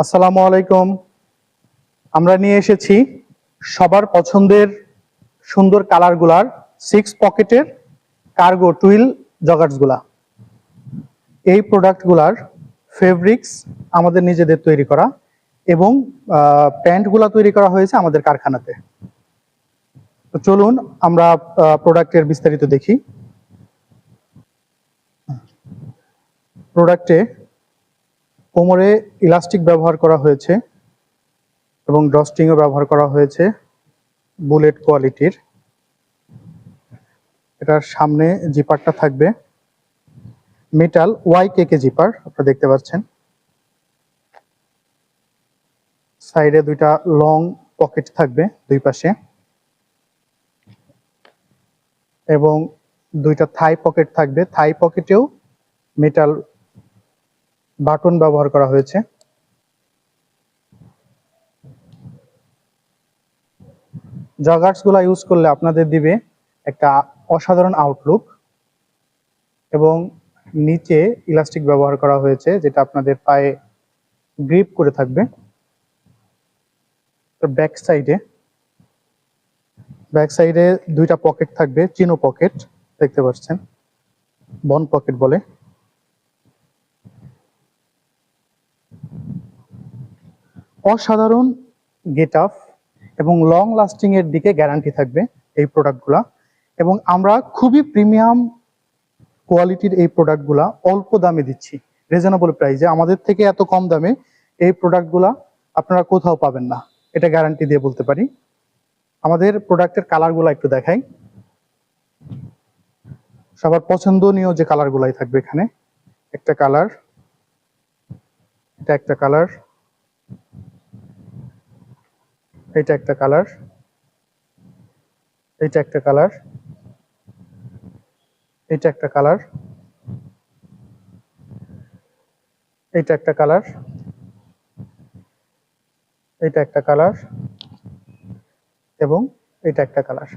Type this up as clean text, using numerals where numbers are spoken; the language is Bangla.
আসসালামু আলাইকুম। আমরা নিয়ে এসেছি সবার পছন্দের সুন্দর কালারগুলার 6 পকেটের কার্গো টুইল জগার্সগুলা। এই প্রোডাক্টগুলার ফেব্রিক্স আমাদের নিজেদের তৈরি করা এবং প্যান্টগুলা তৈরি করা হয়েছে আমাদের কারখানাতে। তো চলুন আমরা প্রোডাক্টের বিস্তারিত দেখি। প্রোডাক্টে কোমরে ইলাস্টিক ব্যবহার করা হয়েছে এবং ড্রস্ট্রিংও ব্যবহার করা হয়েছে বুলেট কোয়ালিটির। এটার সামনে জিপারটা থাকবে মেটাল ওয়াইকেকে জিপার, আপনারা দেখতে পাচ্ছেন। সাইডে দুইটা লং পকেট থাকবে দুই পাশে এবং দুইটা থাই পকেট থাকবে। থাই পকেটেও মেটাল বাটন ব্যবহার করা হয়েছে। জগার্সগুলা ইউজ করলে আপনাদের দিবে একটা অসাধারণ আউটলুক এবং নিচে ইলাস্টিক ব্যবহার করা হয়েছে যেটা আপনাদের পায়ে গ্রিপ করে থাকবে। ব্যাক সাইডে দুইটা পকেট থাকবে, চিনো পকেট দেখতে পাচ্ছেন, বন পকেট বলে। অসাধারণ গেট আপ এবং লং লাস্টিং এর দিকে গ্যারান্টি থাকবে এই প্রোডাক্টগুলা। এবং আমরা খুবই প্রিমিয়াম কোয়ালিটির এই প্রোডাক্টগুলা অল্প দামে দিচ্ছি, রিজনেবল প্রাইসে। আমাদের থেকে এত কম দামে এই প্রোডাক্টগুলা আপনারা কোথাও পাবেন না, এটা গ্যারান্টি দিয়ে বলতে পারি। আমাদের প্রোডাক্টের কালারগুলো একটু দেখাই। সবার পছন্দনীয় যে কালারগুলাই থাকবে এখানে। একটা কালার, এটা একটা কালার, এটা একটা কালার, এটা একটা কালার, এটা একটা কালার, এটা একটা কালার, এটা একটা কালার এবং এটা একটা কালার।